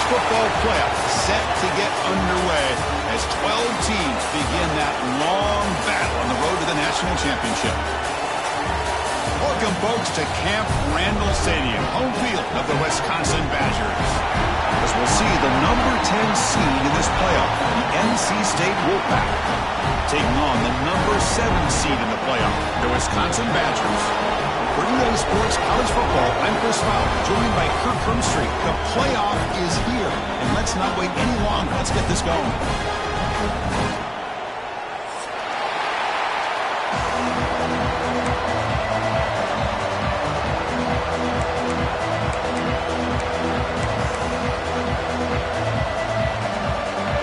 football playoff set to get underway as 12 teams begin that long battle on the road to the national championship. Welcome, folks, to Camp Randall Stadium, home field of the Wisconsin Badgers. As we'll see the number 10 seed in this playoff, the NC State Wolfpack, taking on the number 7 seed in the playoff, the Wisconsin Badgers. For EA Sports College Football, I'm Chris Fowler, joined by Kirk Krumstreet. The playoff is here, and let's not wait any longer. Let's get this going.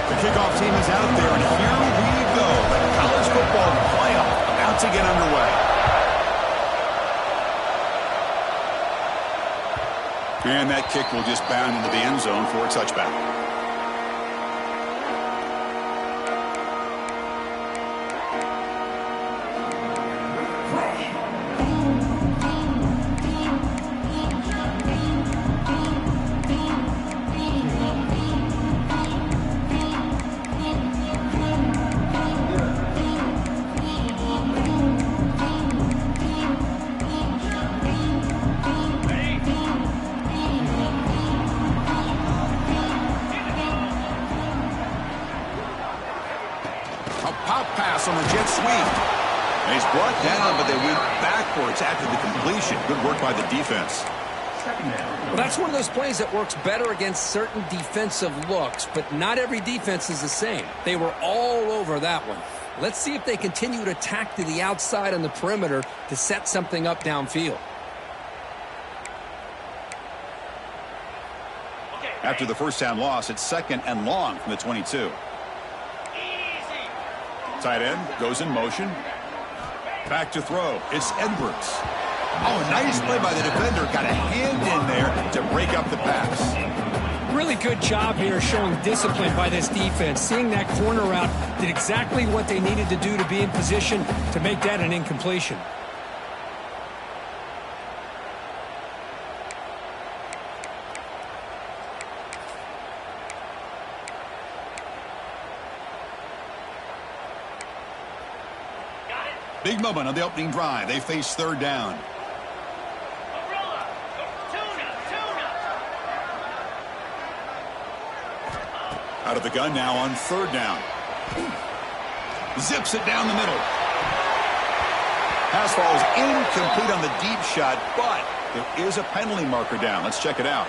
The kickoff team is out there, and here we go. The college football playoff about to get underway. And that kick will just bound into the end zone for a touchback. On the jet sweep. He's brought down, but they went backwards after the completion. Good work by the defense. Well, that's one of those plays that works better against certain defensive looks, but not every defense is the same. They were all over that one. Let's see if they continue to attack to the outside on the perimeter to set something up downfield. After the first down loss, it's 2nd and long from the 22. Tight end goes in motion. Back to throw. It's Edwards. Oh, nice play by the defender. Got a hand in there to break up the pass. Really good job here showing discipline by this defense. Seeing that corner route, did exactly what they needed to do to be in position to make that an incompletion. Big moment on the opening drive. They face 3rd down. Out of the gun now on 3rd down. Zips it down the middle. Pass falls incomplete on the deep shot, but there is a penalty marker down. Let's check it out.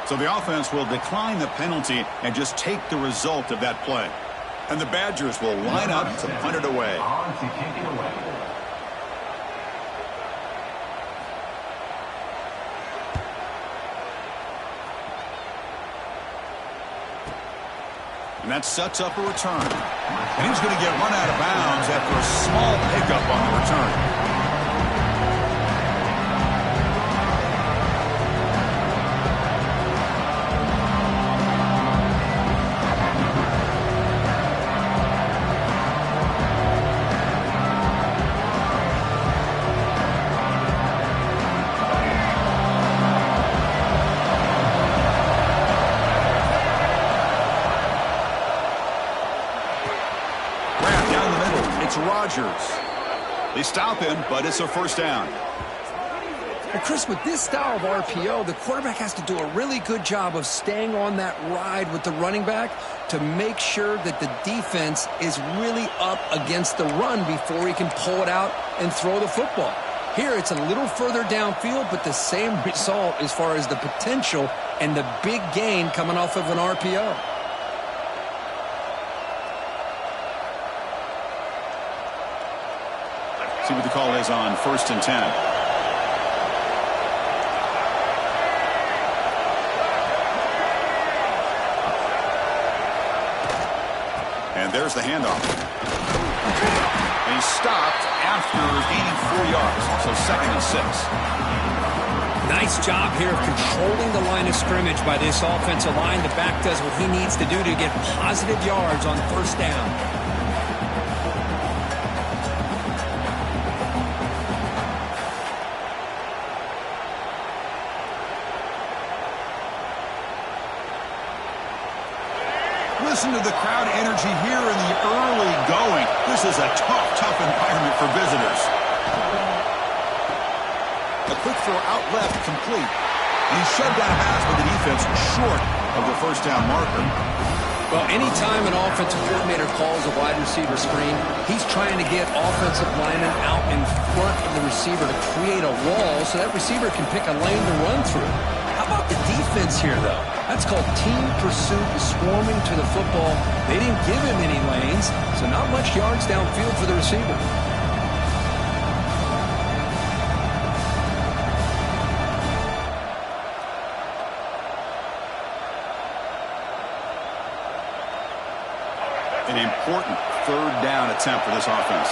So the offense will decline the penalty and just take the result of that play. And the Badgers will line up to punt it away. And that sets up a return. And he's going to get run out of bounds after a small pickup on the return. Rodgers. They stop him, but it's a 1st down. Well, Chris, with this style of RPO, the quarterback has to do a really good job of staying on that ride with the running back to make sure that the defense is really up against the run before he can pull it out and throw the football. Here, it's a little further downfield, but the same result as far as the potential and the big gain coming off of an RPO. See what the call is on 1st and 10. And there's the handoff. And he's stopped after gaining 4 yards, so 2nd and 6. Nice job here of controlling the line of scrimmage by this offensive line. The back does what he needs to do to get positive yards on 1st down. Listen to the crowd energy here in the early going. This is a tough environment for visitors. A quick throw out left, complete. And he shoved out of bounds with the defense short of the first down marker. Well, anytime an offensive coordinator calls a wide receiver screen, he's trying to get offensive linemen out in front of the receiver to create a wall so that receiver can pick a lane to run through. How about the defense here, though? That's called team pursuit, swarming to the football. They didn't give him any lanes, so not much yards downfield for the receiver. An important third down attempt for this offense.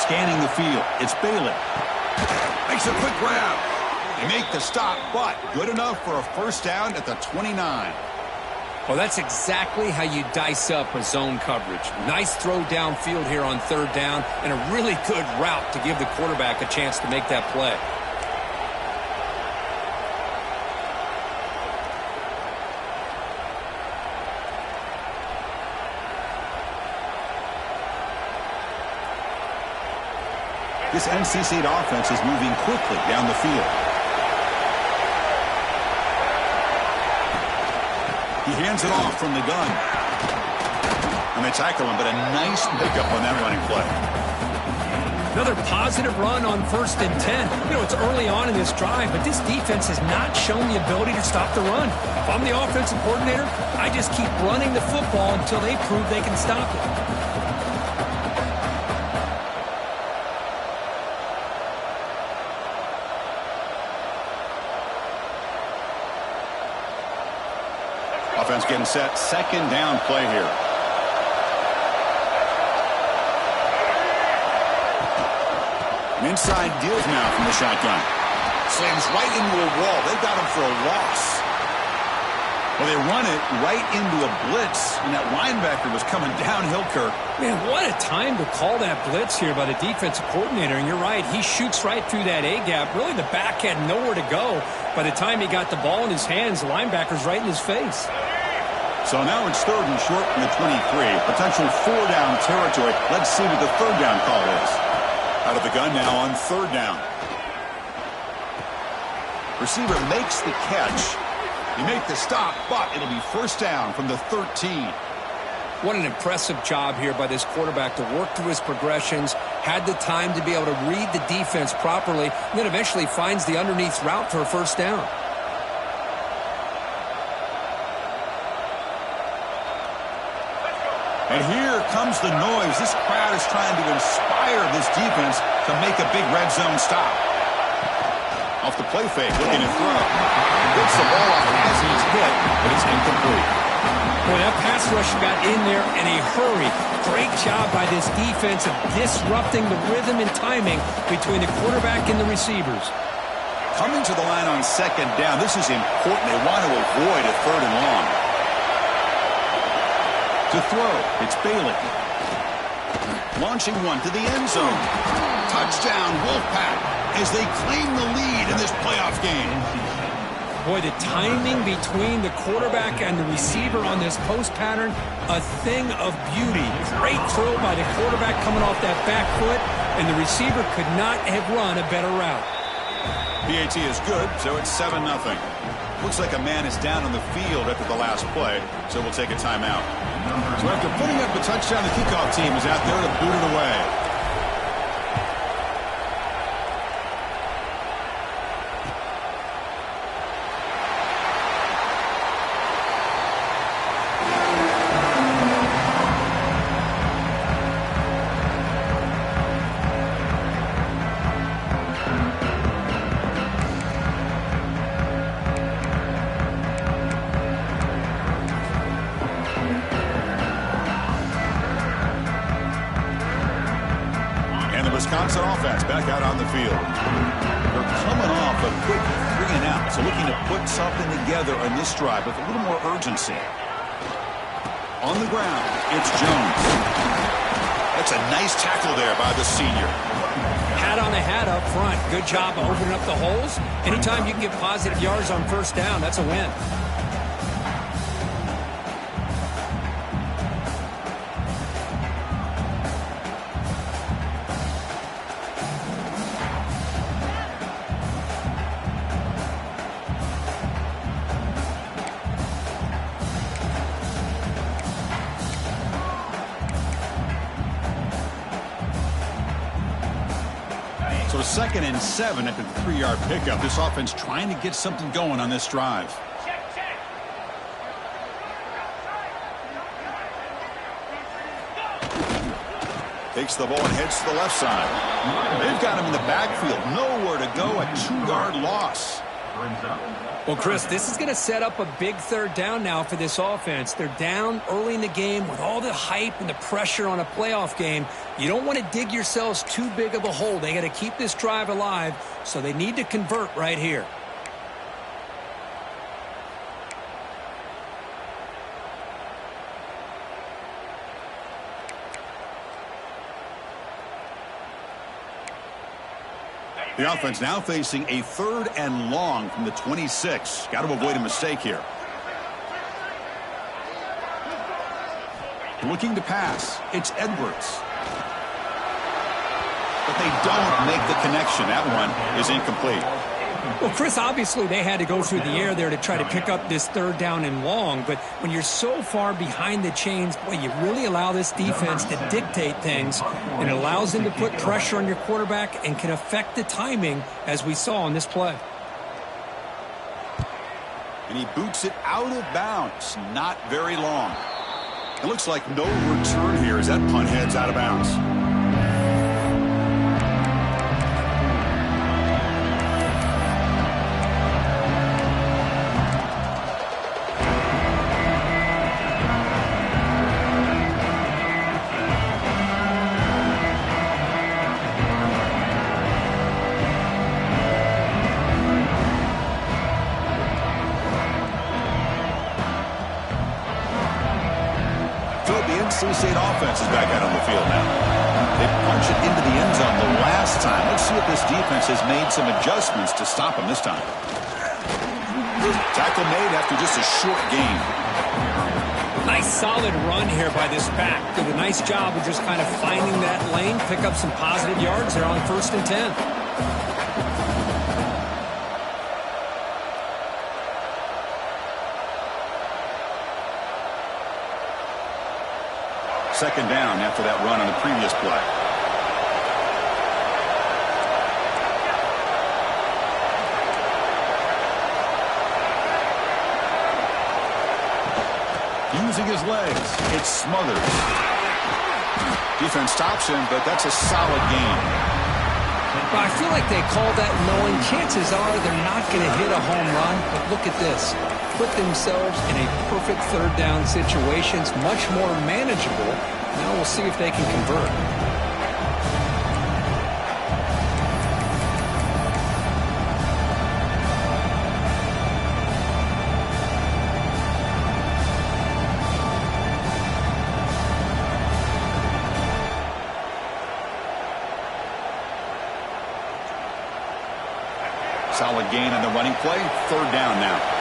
Scanning the field, it's Bailey. Makes a quick grab. They make the stop, but good enough for a first down at the 29. Well, that's exactly how you dice up a zone coverage. Nice throw downfield here on third down, and a really good route to give the quarterback a chance to make that play. This NC State offense is moving quickly down the field. He hands it off from the gun. And they tackle him, but a nice pickup on that running play. Another positive run on 1st and 10. You know, it's early on in this drive, but this defense has not shown the ability to stop the run. If I'm the offensive coordinator, I just keep running the football until they prove they can stop it. Offense getting set. Second down play here. An inside deals now from the shotgun. Slams right into a wall. They've got him for a loss. Well, they run it right into a blitz, and that linebacker was coming downhill, Kirk. Man, what a time to call that blitz here by the defensive coordinator. And you're right, he shoots right through that A-gap. Really, the back had nowhere to go. By the time he got the ball in his hands, the linebacker's right in his face. So now it's third and short from the 23. Potential four-down territory. Let's see what the third down call is. Out of the gun now on third down. Receiver makes the catch. He made the stop, but it'll be first down from the 13. What an impressive job here by this quarterback to work through his progressions, had the time to be able to read the defense properly, and then eventually finds the underneath route for a first down. And here comes the noise. This crowd is trying to inspire this defense to make a big red zone stop. Off the play fake, looking to throw. Gets the ball off as he's hit, but it's incomplete. Boy, that pass rush got in there in a hurry. Great job by this defense of disrupting the rhythm and timing between the quarterback and the receivers. Coming to the line on second down, this is important. They want to avoid a third and long. To throw, it's Bailey. Launching one to the end zone. Touchdown, Wolfpack, as they claim the lead in this playoff game. Boy, the timing between the quarterback and the receiver on this post pattern, a thing of beauty. Great throw by the quarterback coming off that back foot, and the receiver could not have run a better route. PAT is good, so it's 7-0. Looks like a man is down on the field after the last play, so we'll take a timeout. So after putting up the touchdown, the kickoff team is out there to boot it away. Wisconsin offense back out on the field. They're coming off a quick 3-and-out, so looking to put something together on this drive with a little more urgency. On the ground, it's Jones. That's a nice tackle there by the senior. pat on the hat up front. Good job of opening up the holes. Anytime you can get positive yards on first down, that's a win. So 2nd and 7 after the 3-yard pickup. This offense trying to get something going on this drive. Takes the ball and heads to the left side. They've got him in the backfield. Nowhere to go. A 2-yard loss. Well, Chris, this is going to set up a big 3rd down now for this offense. They're down early in the game with all the hype and the pressure on a playoff game. You don't want to dig yourselves too big of a hole. They got to keep this drive alive, so they need to convert right here. The offense now facing a 3rd and long from the 26. Got to avoid a mistake here. Looking to pass. It's Edwards. But they don't make the connection. That one is incomplete. Well, Chris, obviously they had to go through the air there to try to pick up this 3rd down and long, but when you're so far behind the chains, boy, you really allow this defense to dictate things, and it allows them to put pressure on your quarterback and can affect the timing, as we saw on this play. And he boots it out of bounds. Not very long. It looks like no return here as that punt heads out of bounds. NC State offense is back out on the field now. They punch it into the end zone the last time. Let's see if this defense has made some adjustments to stop them this time. Tackle made after just a short gain. Nice solid run here by this back. Did a nice job of just kind of finding that lane, pick up some positive yards there on 1st and 10. 2nd down after that run on the previous play. Using his legs, it's Smothers. Defense stops him, but that's a solid gain. Well, I feel like they called that knowing chances are they're not going to hit a home run, but look at this. Put themselves in a perfect 3rd down situation. It's much more manageable. Now we'll see if they can convert. Solid gain on the running play. 3rd down now.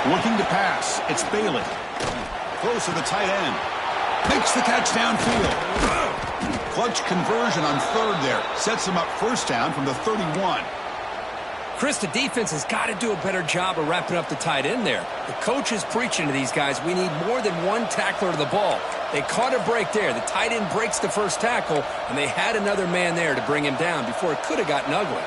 Looking to pass. It's Bailey. Close to the tight end. Makes the catch downfield. Clutch conversion on 3rd there. Sets him up 1st down from the 31. Chris, the defense has got to do a better job of wrapping up the tight end there. The coach is preaching to these guys, we need more than one tackler to the ball. They caught a break there. The tight end breaks the first tackle, and they had another man there to bring him down before it could have gotten ugly.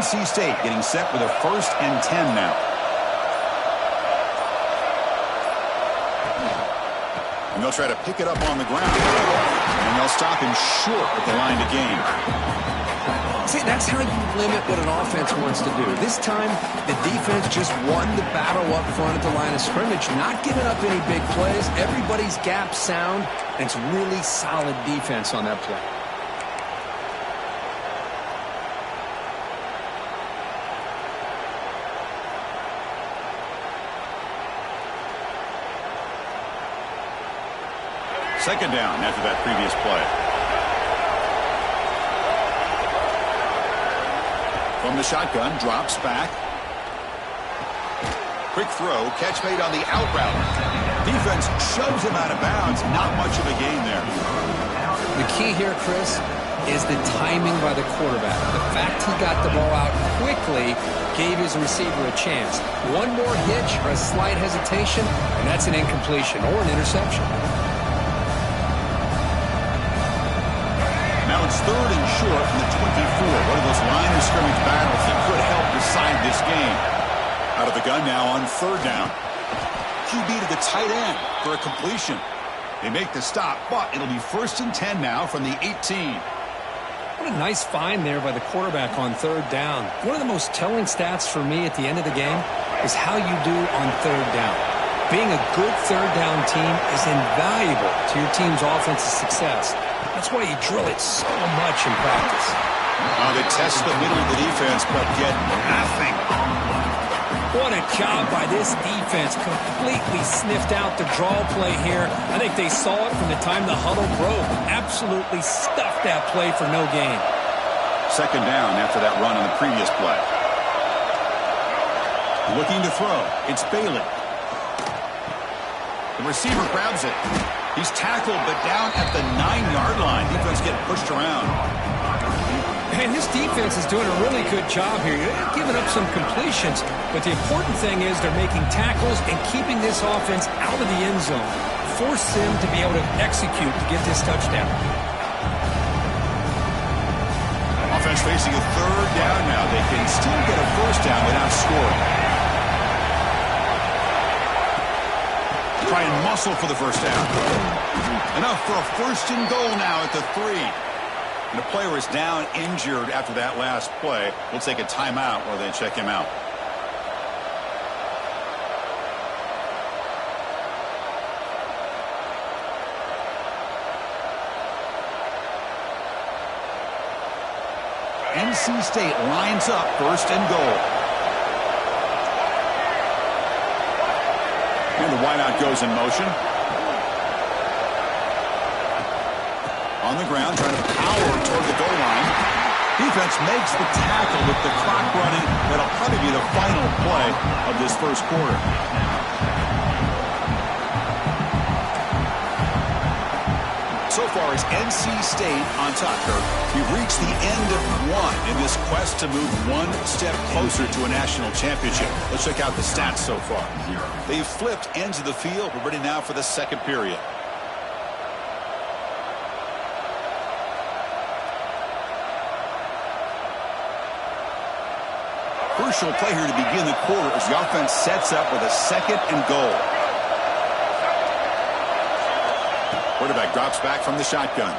NC State getting set with a 1st and 10 now. And they'll try to pick it up on the ground. And they'll stop him short at the line to gain. See, that's how you limit what an offense wants to do. This time, the defense just won the battle up front at the line of scrimmage, not giving up any big plays. Everybody's gap sound, and it's really solid defense on that play. Second down after that previous play. From the shotgun, drops back. Quick throw, catch made on the out route. Defense shoves him out of bounds. Not much of a gain there. The key here, Chris, is the timing by the quarterback. The fact he got the ball out quickly gave his receiver a chance. One more hitch or a slight hesitation, and that's an incompletion or an interception. Now it's third and short from the 24. One of those line of scrimmage battles that could help decide this game. Out of the gun now on third down. QB to the tight end for a completion. They make the stop, but it'll be 1st and 10 now from the 18. What a nice find there by the quarterback on third down. One of the most telling stats for me at the end of the game is how you do on third down. Being a good third down team is invaluable to your team's offensive success. That's why you drill it so much in practice. They test the middle of the defense, but get nothing. What a job by this defense. Completely sniffed out the draw play here. I think they saw it from the time the huddle broke. Absolutely stuffed that play for no gain. Second down after that run on the previous play. Looking to throw. It's Bailey. The receiver grabs it. He's tackled, but down at the 9-yard line. Defense getting pushed around. And this defense is doing a really good job here. They're giving up some completions, but the important thing is they're making tackles and keeping this offense out of the end zone. Force them to be able to execute to get this touchdown. Offense facing a third down now. They can still get a first down without scoring. Try and muscle for the first down. Enough for a 1st and goal now at the 3. And the player is down injured after that last play. We'll take a timeout while they check him out. NC State lines up 1st and goal. And the wideout goes in motion. On the ground, trying to power toward the goal line. Defense makes the tackle with the clock running. That'll probably be the final play of this first quarter. So far, it's NC State on top. We've reached the end of one in this quest to move one step closer to a national championship. Let's check out the stats so far. They've flipped ends of the field. We're ready now for the second period. Crucial play here to begin the quarter as the offense sets up with a 2nd and goal. Quarterback drops back from the shotgun.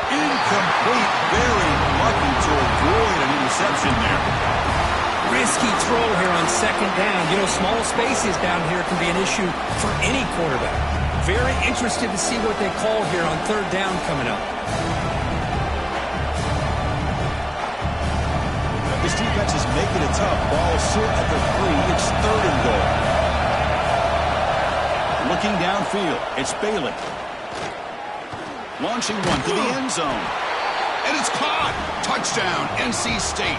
Incomplete. Very lucky to avoid an interception there. Risky throw here on 2nd down. You know, small spaces down here can be an issue for any quarterback. Very interested to see what they call here on 3rd down coming up. This defense is making it tough. Ball sit at the 3. It's 3rd and goal. Looking downfield, it's Bailey. Launching one to the end zone. And it's caught. Touchdown, NC State.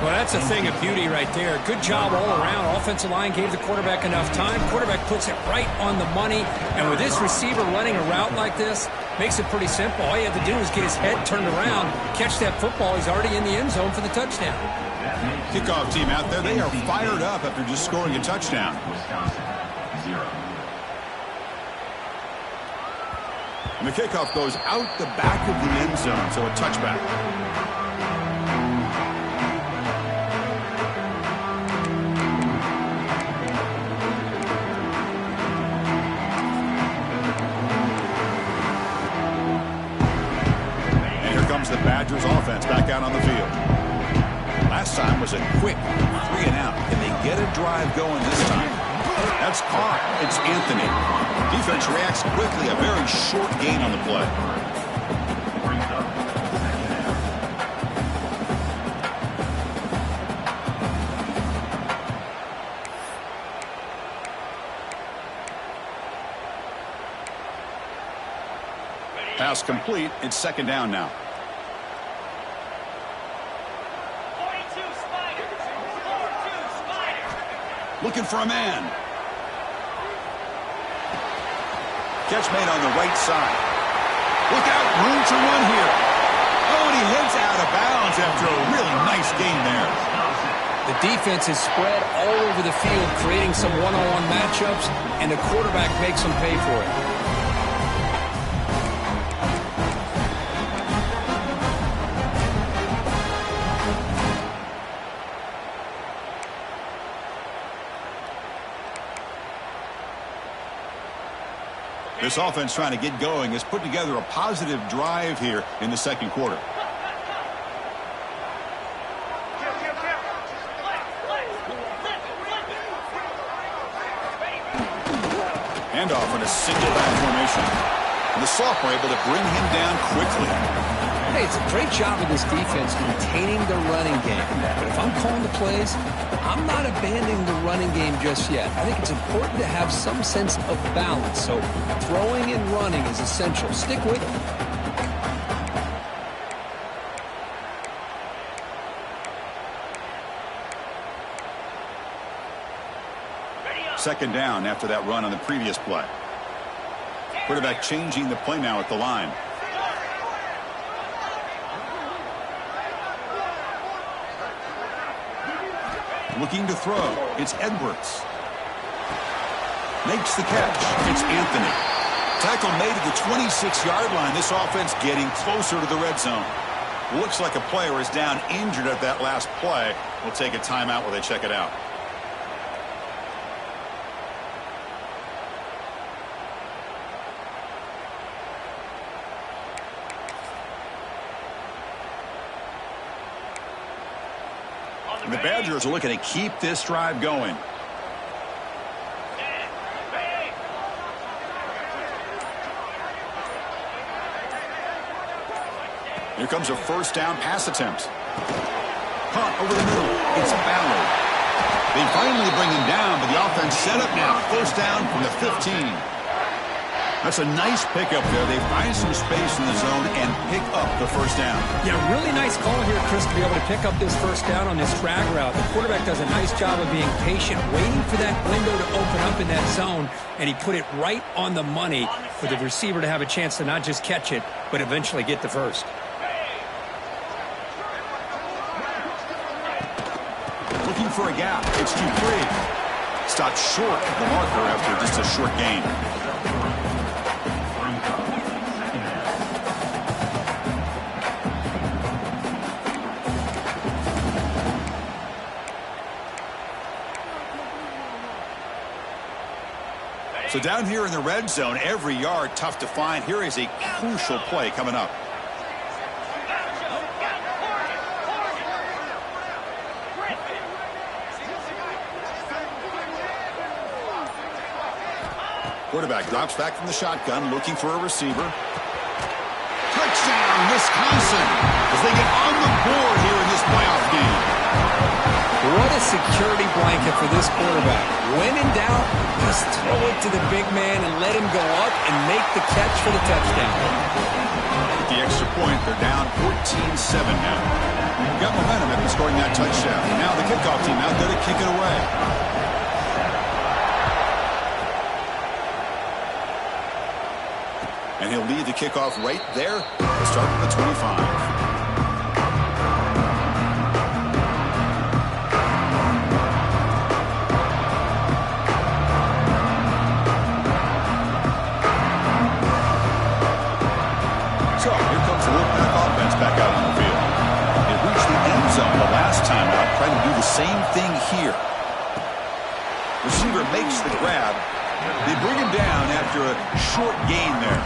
Well, that's a thing of beauty right there. Good job all around. Offensive line gave the quarterback enough time. Quarterback puts it right on the money. And with this receiver running a route like this, makes it pretty simple. All you have to do is get his head turned around, catch that football. He's already in the end zone for the touchdown. Kickoff team out there. They are fired up after just scoring a touchdown. And the kickoff goes out the back of the end zone, so a touchback. And here comes the Badgers offense. back out on the field. Last time was a quick 3 and out. Can they get a drive going this time? That's caught. It's Anthony. Defense reacts quickly. A very short gain on the play. Pass complete. It's second down now. 42 Spider. 42 Spider. Looking for a man. Catch made on the right side. Look out, room to run here. Oh, and he heads out of bounds after a really nice gain there. The defense is spread all over the field, creating some one-on-one matchups, and the quarterback makes them pay for it. This offense trying to get going has put together a positive drive here in the second quarter. Handoff in a single back formation. And the sophomore able to bring him down quickly. Hey, it's a great job of this defense containing the running game. But if I'm calling the plays, I'm not abandoning the running game just yet. I think it's important to have some sense of balance. So throwing and running is essential. Stick with it. Second down after that run on the previous play. Quarterback changing the play now at the line. Looking to throw. It's Edwards. Makes the catch. It's Anthony. Tackle made at the 26-yard line. This offense getting closer to the red zone. Looks like a player is down injured at that last play. We'll take a timeout while they check it out. And the Badgers are looking to keep this drive going. Here comes a first down pass attempt. Punt over the middle. It's Ballard. They finally bring him down, but the offense set up now. First down from the 15. That's a nice pickup there. They find some space in the zone and pick up the first down. Yeah, really nice call here, Chris, to be able to pick up this first down on this drag route. The quarterback does a nice job of being patient, waiting for that window to open up in that zone, and he put it right on the money for the receiver to have a chance to not just catch it, but eventually get the first. Looking for a gap. It's Dupree. Stopped short of the marker after just a short gain. So down here in the red zone, every yard tough to find. Here is a crucial play coming up. Quarterback drops back from the shotgun, looking for a receiver. Touchdown, Wisconsin, as they get on the board here in this playoff game. What a security blanket for this quarterback. When in doubt, just throw it to the big man and let him go up and make the catch for the touchdown. With the extra point, they're down 14-7 now. We've got momentum after scoring that touchdown. Now the kickoff team out there to kick it away. And he'll lead the kickoff right there. We'll start at the 25. So here comes the Wolfpack offense back out on the field. It reached the end zone the last time out. Trying to do the same thing here. Receiver makes the grab. They bring him down after a short gain there.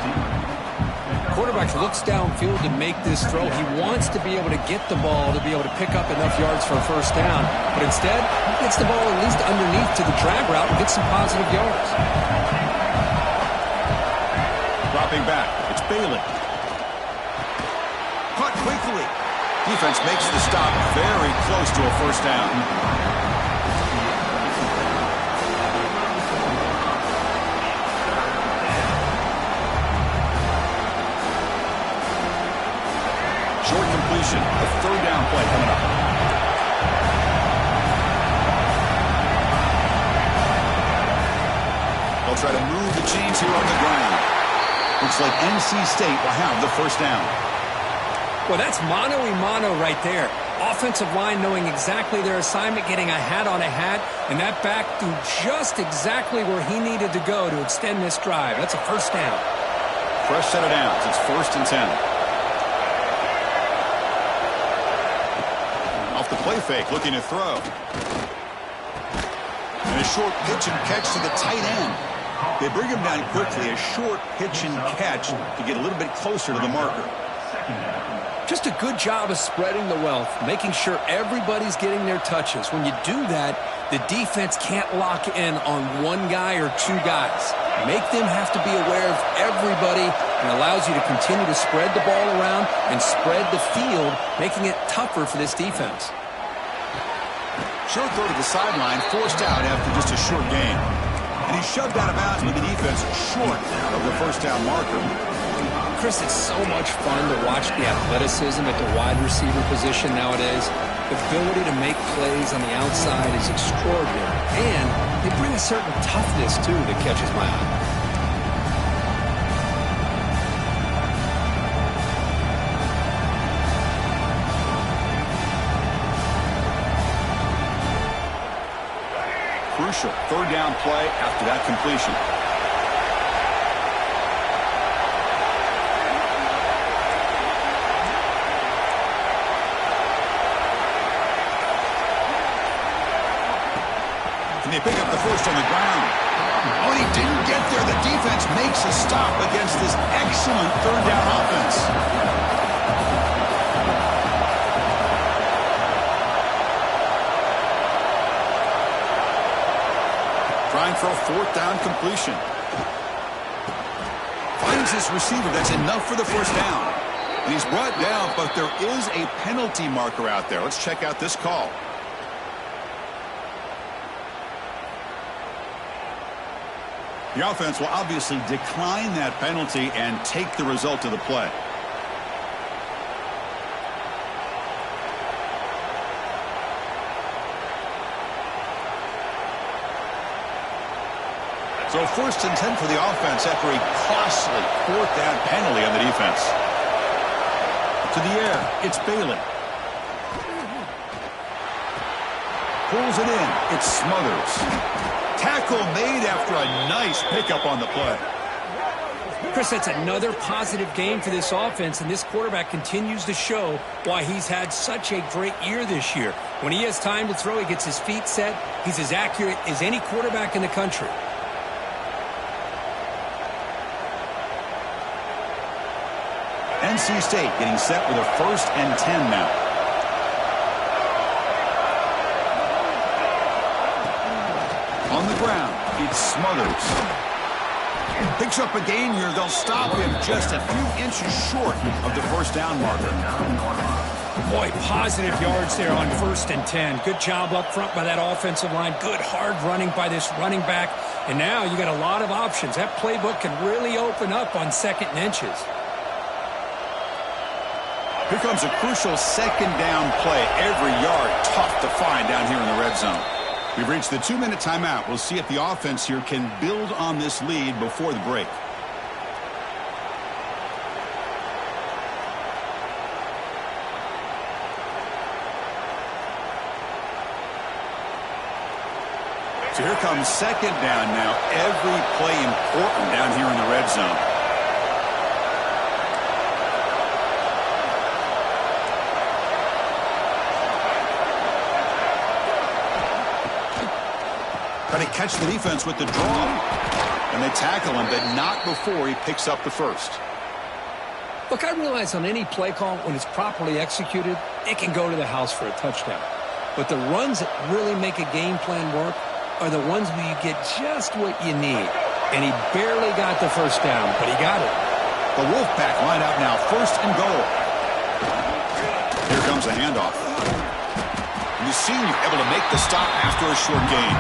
Quarterback looks downfield to make this throw. He wants to be able to get the ball to be able to pick up enough yards for a first down. But instead, he gets the ball at least underneath to the drag route and gets some positive yards. Dropping back, it's Bailey. Caught quickly. Defense makes the stop very close to a first down. Short completion, a third down play coming up. They'll try to move the chains here on the ground. Looks like NC State will have the first down. Well, that's mano-a-mano right there. Offensive line knowing exactly their assignment, getting a hat on a hat, and that back threw just exactly where he needed to go to extend this drive. That's a first down. Fresh set of downs. It's 1st and 10. Off the play fake, looking to throw. And a short pitch and catch to the tight end. They bring him down quickly. A short pitch and catch to get a little bit closer to the marker. Just a good job of spreading the wealth, making sure everybody's getting their touches. When you do that, the defense can't lock in on one guy or two guys. Make them have to be aware of everybody and allows you to continue to spread the ball around and spread the field, making it tougher for this defense. Short throw to the sideline, forced out after just a short gain. And he's shoved out of bounds with the defense short of the first down marker. Chris, it's so much fun to watch the athleticism at the wide receiver position nowadays. The ability to make plays on the outside is extraordinary. And they bring a certain toughness, too, that catches my eye. Crucial third down play after that completion. And they pick up the first on the ground. Oh, and he didn't get there. The defense makes a stop against this excellent third down offense. Trying for a fourth down completion. Finds this receiver. That's enough for the first down. And he's brought down, but there is a penalty marker out there. Let's check out this call. The offense will obviously decline that penalty and take the result of the play. So 1st and 10 for the offense after a costly fourth down penalty on the defense. To the air, it's Bailey. Pulls it in, it's Smothers. Tackle made after a nice pickup on the play. Chris, that's another positive game for this offense, and this quarterback continues to show why he's had such a great year this year. When he has time to throw, he gets his feet set. He's as accurate as any quarterback in the country. NC State getting set with a 1st and 10 now. On the ground, it's Smothers. Picks up a gain here. They'll stop him just a few inches short of the first down marker. Boy, positive yards there on 1st and 10. Good job up front by that offensive line. Good hard running by this running back. And now you got a lot of options. That playbook can really open up on 2nd and inches. Here comes a crucial 2nd down play. Every yard tough to find down here in the red zone. We've reached the 2-minute timeout. We'll see if the offense here can build on this lead before the break. So here comes 2nd down now. Every play important down here in the red zone. Trying to catch the defense with the draw. And they tackle him, but not before he picks up the first. Look, I realize on any play call, when it's properly executed, it can go to the house for a touchdown. But the runs that really make a game plan work are the ones where you get just what you need. And he barely got the first down, but he got it. The Wolfpack line out now, 1st and goal. Here comes a handoff. The senior able to make the stop after a short gain.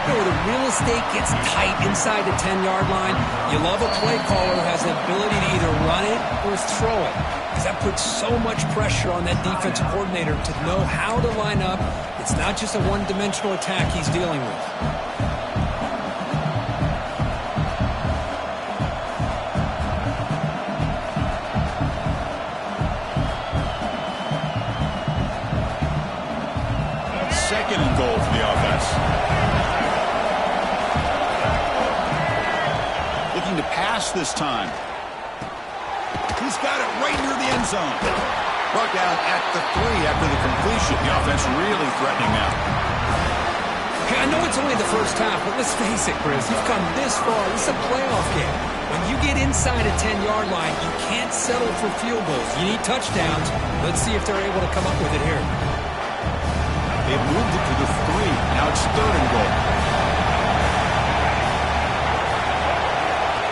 Where the real estate gets tight inside the 10-yard line, you love a play caller who has the ability to either run it or throw it. Because that puts so much pressure on that defensive coordinator to know how to line up. It's not just a one-dimensional attack he's dealing with. Second and goal for the offense. Looking to pass this time. He's got it right near the end zone. Brought down at the 3 after the completion. The offense really threatening now. Okay, I know it's only the first half, but let's face it, Chris. You've come this far. This is a playoff game. When you get inside a 10-yard line, you can't settle for field goals. You need touchdowns. Let's see if they're able to come up with it here. They've moved it to the 3. Now it's 3rd and goal.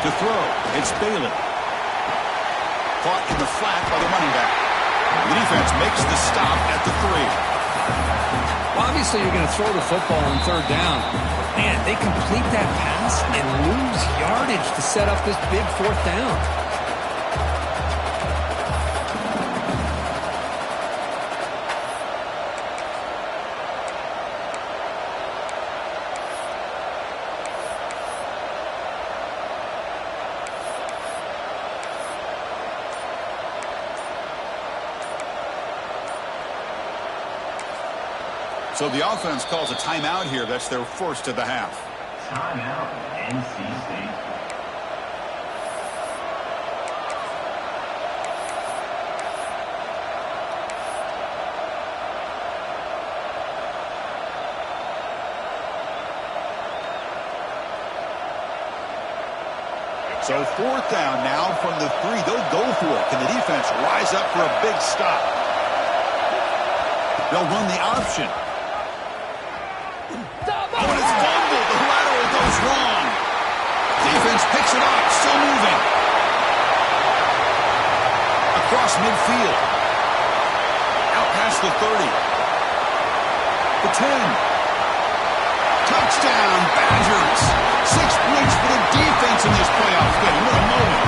To throw, it's Bailey. Caught in the flat by the running back. The defense makes the stop at the 3. Well, obviously, you're going to throw the football on 3rd down. Man, they complete that pass and lose yardage to set up this big 4th down. So the offense calls a timeout here. That's their first of the half. Timeout, NC State. So 4th down now from the 3. They'll go for it. Can the defense rise up for a big stop? They'll run the option. Oh, and it's fumbled. The lateral goes wrong. Defense picks it up. Still moving. Across midfield. Out past the 30. The 10. Touchdown, Badgers. 6 points for the defense in this playoff game. What a moment.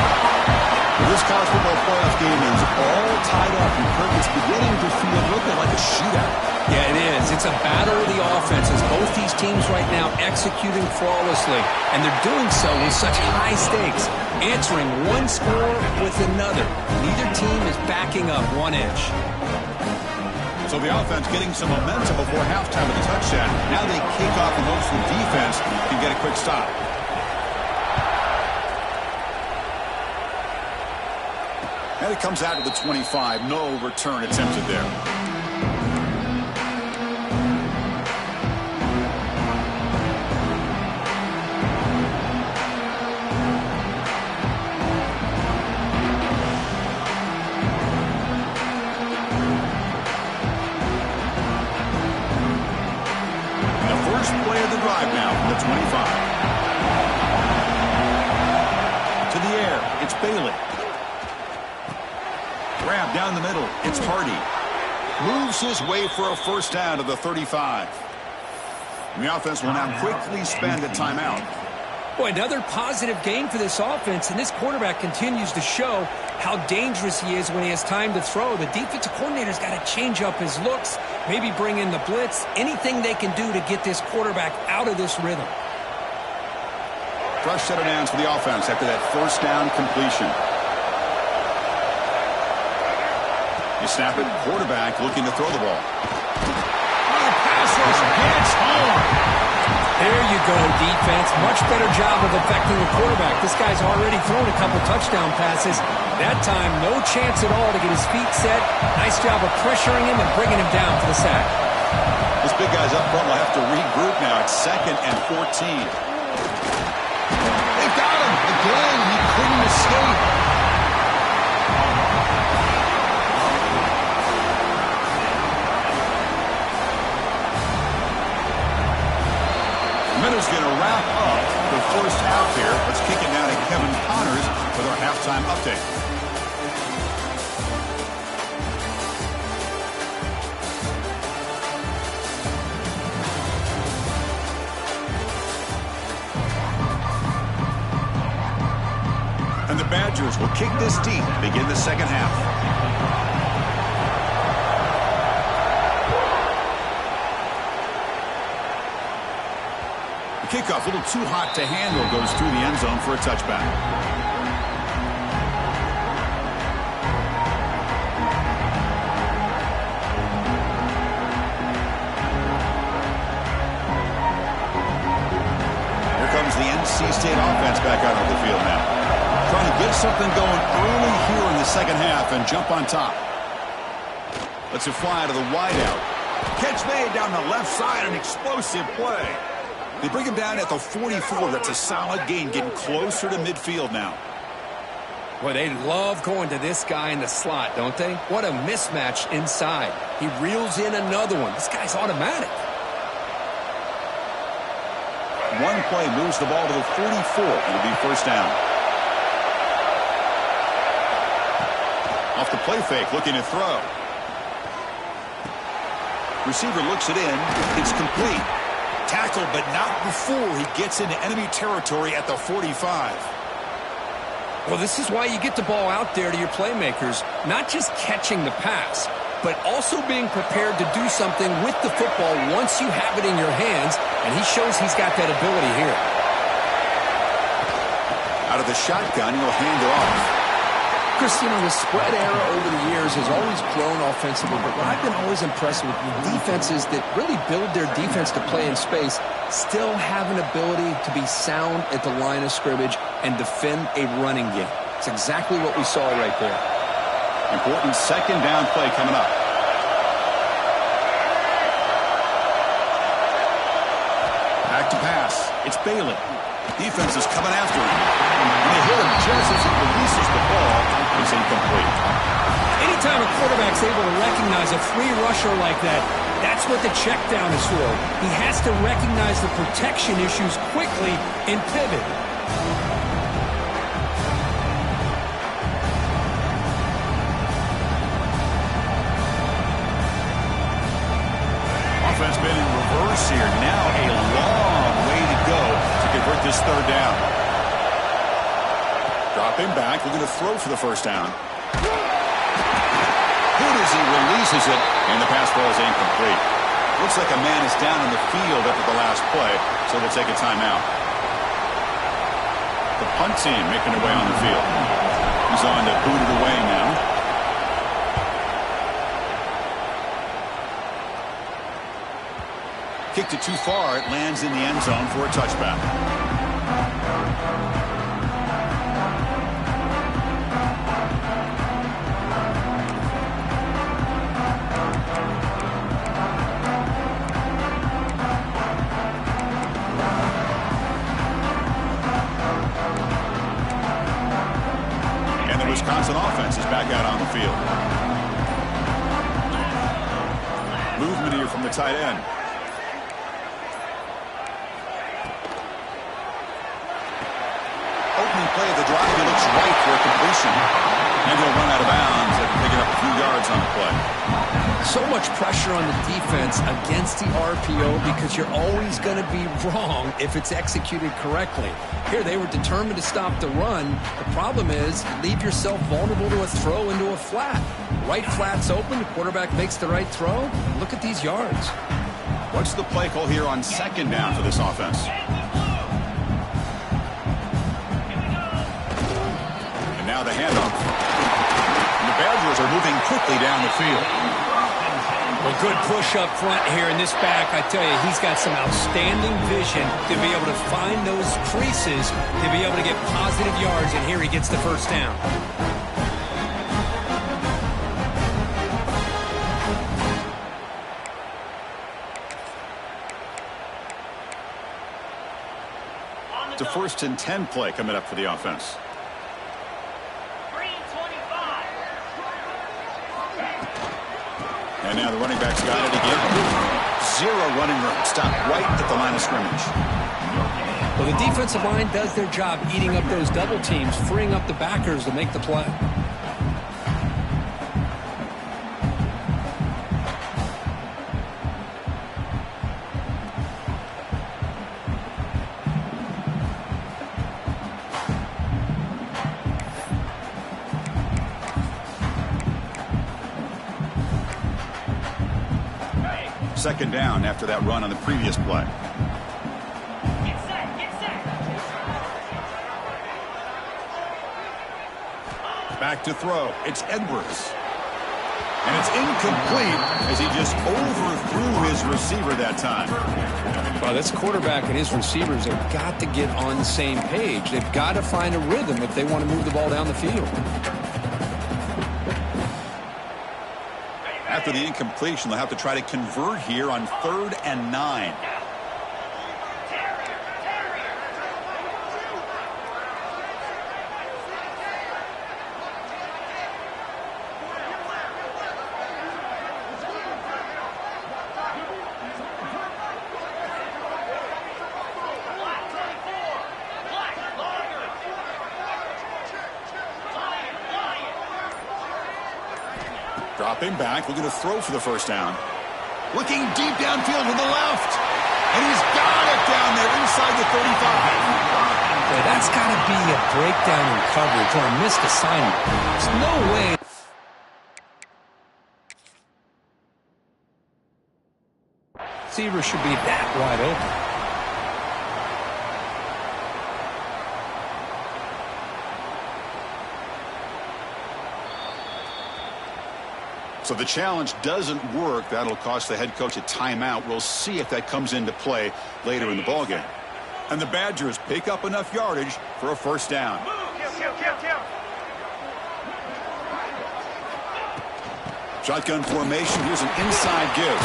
Well, this college football playoff game is all tied up, and Kirk, it's beginning to feel a little bit like a shootout. Yeah, it is. It's a battle of the offenses. Both these teams right now executing flawlessly, and they're doing so with such high stakes, answering one score with another. Neither team is backing up 1 inch. So the offense getting some momentum before halftime with a touchdown. Now they kick off and hopes the defense can get a quick stop. And it comes out to the 25. No return attempted there. Play of the drive now from the 25. To the air, it's Bailey. Grab down the middle, it's Hardy. Moves his way for a first down to the 35. And the offense will now quickly spend a timeout. Boy, another positive game for this offense, and this quarterback continues to show how dangerous he is when he has time to throw. The defensive coordinator's got to change up his looks, maybe bring in the blitz, anything they can do to get this quarterback out of this rhythm. Fresh set of downs for the offense after that first down completion. You snap it, quarterback looking to throw the ball. Oh, pass rush gets home. There you go, defense. Much better job of affecting the quarterback. This guy's already thrown a couple touchdown passes. That time, no chance at all to get his feet set. Nice job of pressuring him and bringing him down for the sack. This big guy's up front will have to regroup now. It's 2nd and 14. They've got him again. He couldn't escape. wrap up the first half here. Let's kick it now to Kevin Connors with our halftime update. And the Badgers will kick this deep to begin the second half. The kickoff, a little too hot to handle, goes through the end zone for a touchback. Here comes the NC State offense back out of the field now. Trying to get something going early here in the second half and jump on top. Let's it fly to the wideout. Catch made down the left side, an explosive play. They bring him down at the 44. That's a solid gain, getting closer to midfield now. Well, they love going to this guy in the slot, don't they? What a mismatch inside. He reels in another one. This guy's automatic. One play moves the ball to the 44. It'll be first down. Off the play fake, looking to throw. Receiver looks it in. It's complete. Tackled, but not before he gets into enemy territory at the 45. Well, this is why you get the ball out there to your playmakers. Not just catching the pass, but also being prepared to do something with the football once you have it in your hands, and he shows he's got that ability here. Out of the shotgun, he'll hand it off. Chris, you know, the spread era over the years has always grown offensively, but what I've been always impressed with defenses that really build their defense to play in space still have an ability to be sound at the line of scrimmage and defend a running game. It's exactly what we saw right there. Important second down play coming up. Back to pass. It's Bailey. Defense is coming after him. When they hit him just as he releases the ball, it's incomplete. Anytime a quarterback's able to recognize a free rusher like that, that's what the check down is for. He has to recognize the protection issues quickly and pivot. Offense been in reverse here. Now a long way to go to convert this third down. Drop him back. We're going to throw for the first down. Good as he releases it, and the pass ball is incomplete. Looks like a man is down in the field after the last play, so we'll take a timeout. The punt team making their way on the field. He's on to boot it away now. Kicked it too far. It lands in the end zone for a touchback. And the Wisconsin offense is back out on the field. Movement here from the tight end. Play of the drive, he looks right for a completion. And he'll run out of bounds after picking up a few yards on the play. So much pressure on the defense against the RPO because you're always going to be wrong if it's executed correctly. Here, they were determined to stop the run. The problem is you leave yourself vulnerable to a throw into a flat. Right flat's open, the quarterback makes the right throw. Look at these yards. What's the play call here on second down for this offense? Now the handoff. And the Badgers are moving quickly down the field. A good push up front here in this back. I tell you, he's got some outstanding vision to be able to find those creases, to be able to get positive yards, and here he gets the first down. It's a 1st and 10 play coming up for the offense. And now the running back's got it again. Zero running room. Stopped right at the line of scrimmage. Well, the defensive line does their job eating up those double teams, freeing up the backers to make the play. Second down after that run on the previous play. Get set, get set. Back to throw. It's Edwards. And it's incomplete as he just overthrew his receiver that time. Well, this quarterback and his receivers have got to get on the same page. They've got to find a rhythm if they want to move the ball down the field. After the incompletion, they'll have to try to convert here on 3rd and 9. Dropping back, looking to throw for the first down. Looking deep downfield to the left. And he's got it down there inside the 35. Boy, that's got to be a breakdown in coverage or a missed assignment. There's no way. Receiver should be that wide open. So the challenge doesn't work. That'll cost the head coach a timeout. We'll see if that comes into play later in the ballgame. And the Badgers pick up enough yardage for a first down. Shotgun formation. Here's an inside give.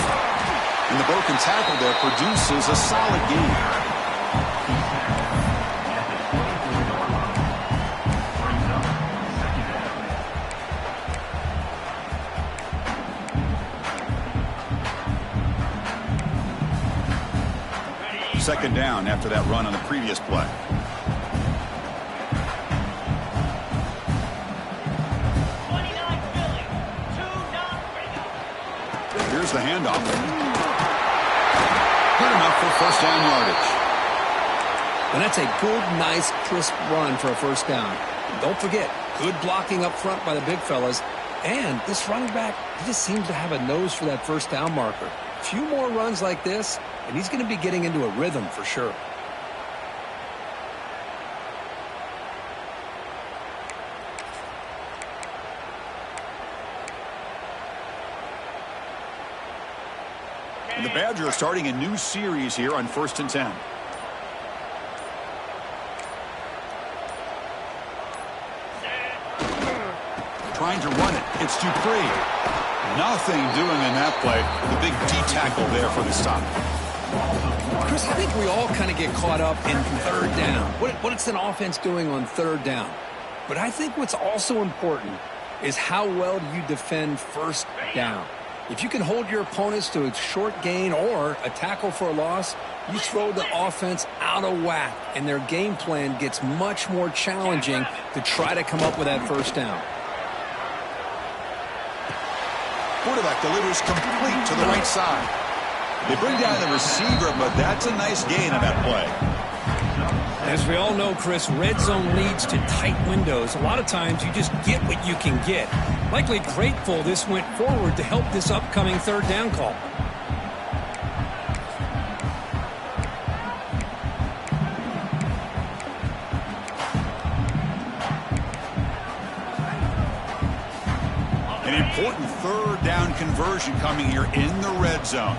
And the broken tackle there produces a solid gain. Second down after that run on the previous play. Here's the handoff. Good enough for first down yardage. And that's a good, nice, crisp run for a first down. Don't forget, good blocking up front by the big fellas. And this running back, he just seems to have a nose for that first down marker. A few more runs like this, and he's going to be getting into a rhythm for sure. And the Badgers are starting a new series here on 1st and 10. Trying to run it. It's Dupree. Nothing doing in that play. The big D tackle there for the stop. Chris, I think we all kind of get caught up in 3rd down. What's an offense doing on 3rd down? But I think what's also important is how well do you defend 1st down. If you can hold your opponents to a short gain or a tackle for a loss, you throw the offense out of whack, and their game plan gets much more challenging to try to come up with that first down. Quarterback delivers complete to the right side. They bring down the receiver, but that's a nice gain on that play. As we all know, Chris, red zone leads to tight windows. A lot of times you just get what you can get. Likely grateful this went forward to help this upcoming 3rd down call. An important 3rd down conversion coming here in the red zone.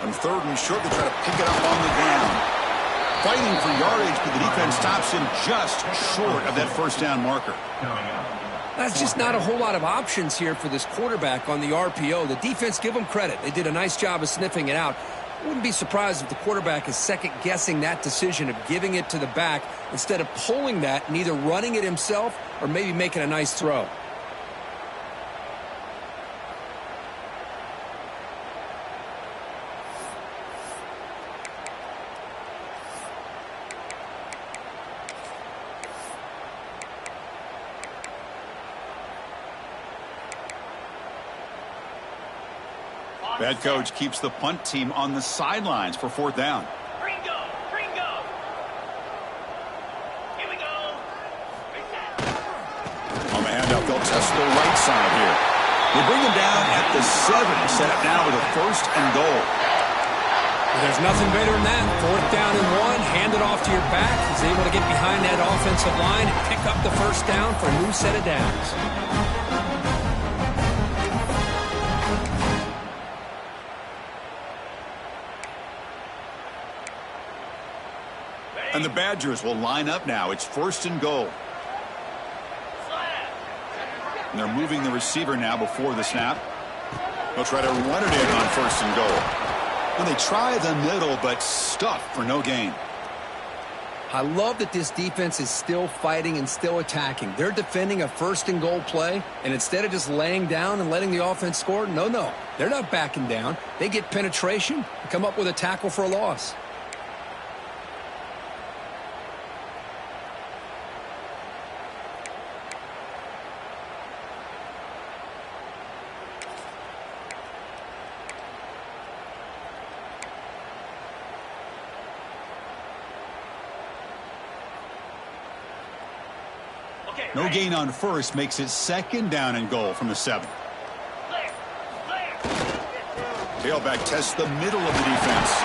On 3rd and short, they try to pick it up on the ground. Fighting for yardage, but the defense stops him just short of that first down marker. That's just not a whole lot of options here for this quarterback on the RPO. The defense, give them credit. They did a nice job of sniffing it out. Wouldn't be surprised if the quarterback is second-guessing that decision of giving it to the back instead of pulling that and either running it himself or maybe making a nice throw. Bad coach keeps the punt team on the sidelines for 4th down. Gringo, gringo. Here we go. On the handoff, they'll test the right side here. They bring him down at the 7. Set up now with a 1st and goal. Well, there's nothing better than that. 4th down and 1. Hand it off to your back. He's able to get behind that offensive line and pick up the 1st down for a new set of downs. And the Badgers will line up now. It's 1st and goal. And they're moving the receiver now before the snap. They'll try to run it in on 1st and goal. And they try the middle, but stuffed for no gain. I love that this defense is still fighting and still attacking. They're defending a 1st and goal play, and instead of just laying down and letting the offense score, no. They're not backing down. They get penetration and come up with a tackle for a loss. No gain on 1st makes it 2nd down and goal from the 7. Tailback tests the middle of the defense.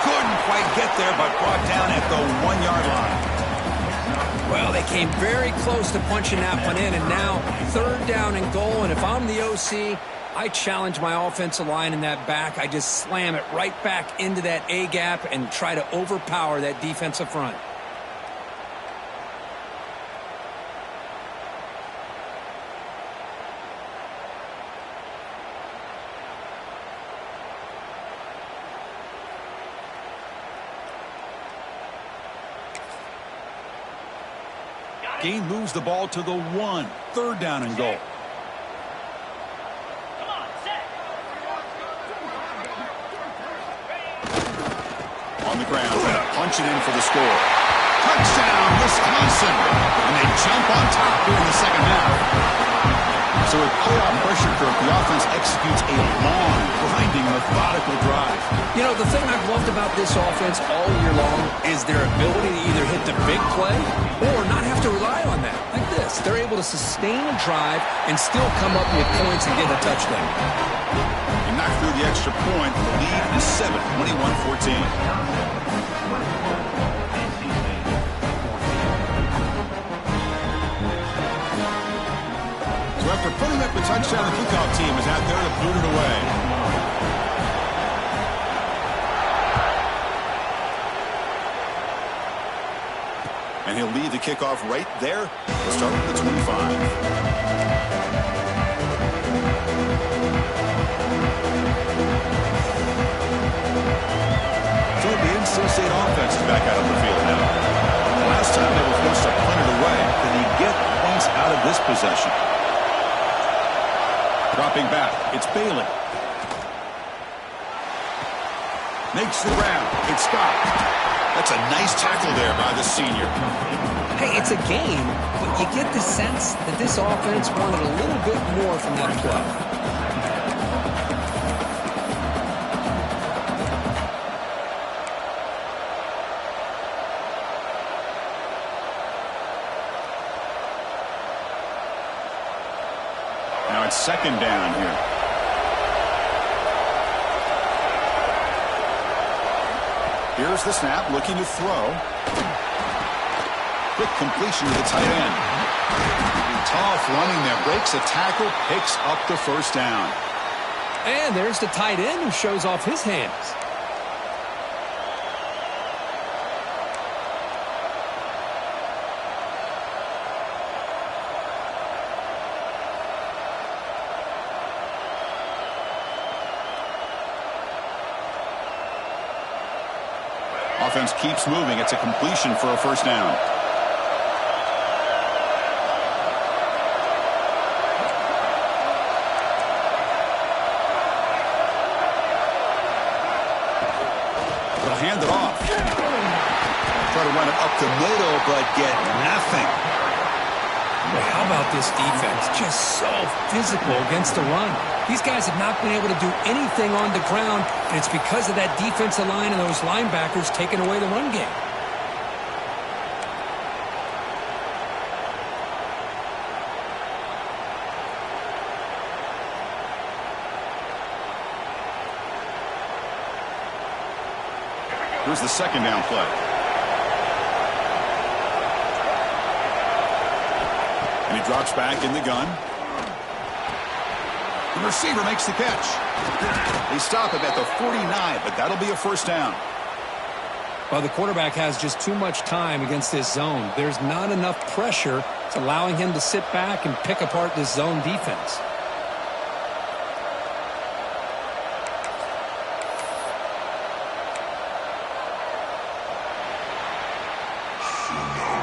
Couldn't quite get there, but brought down at the 1-yard line. Well, they came very close to punching that one in, and now 3rd down and goal. And if I'm the OC, I challenge my offensive line in that back. I just slam it right back into that A-gap and try to overpower that defensive front. Gain moves the ball to the 1. 3rd down and goal. Come on, set. On the ground, punch it in for the score. Touchdown, Wisconsin! And they jump on top here in the 2nd half. So with playoff pressure curve, the offense executes a long, grinding, methodical drive. You know, the thing I've loved about this offense all year long is their ability to either hit the big play or not have to rely on that. Like this. They're able to sustain a drive and still come up with points and get a touchdown. They knock through the extra point. The lead is 7, 21-14. So after putting up the touchdown, the kickoff team is out there to boot it away. And he'll lead the kickoff right there. We'll start with the 25. So the NC State offense is back out on the field now. Last time they were forced to punt it away. Can he get points out of this possession? Dropping back, it's Bailey. Makes the grab. It's stopped. That's a nice tackle there by the senior. Hey, it's a game, but you get the sense that this offense wanted a little bit more from that play. Now it's 2nd down here. Here's the snap, looking to throw. Quick completion to the tight end. Tough running there, breaks a tackle, picks up the 1st down. And there's the tight end who shows off his hands. Offense keeps moving. It's a completion for a 1st down. They'll hand it off. Try to run it up the middle, but get nothing. Boy, how about this defense? Just so physical against the run. These guys have not been able to do anything on the ground, and it's because of that defensive line and those linebackers taking away the run game. Here's the second down play. And he drops back in the gun. The receiver makes the catch. They stop him at the 49, but that'll be a first down. Well, the quarterback has just too much time against this zone. There's not enough pressure. It's allowing him to sit back and pick apart this zone defense.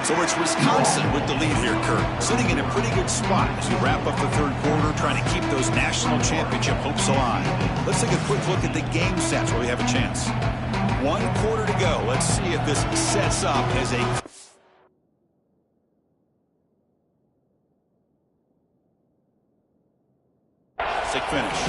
So it's Wisconsin with the lead here, Kurt. Sitting in a pretty good spot as we wrap up the third quarter, trying to keep those national championship hopes alive. Let's take a quick look at the game sets where we have a chance. 1 quarter to go. Let's see if this sets up as a... sick finish.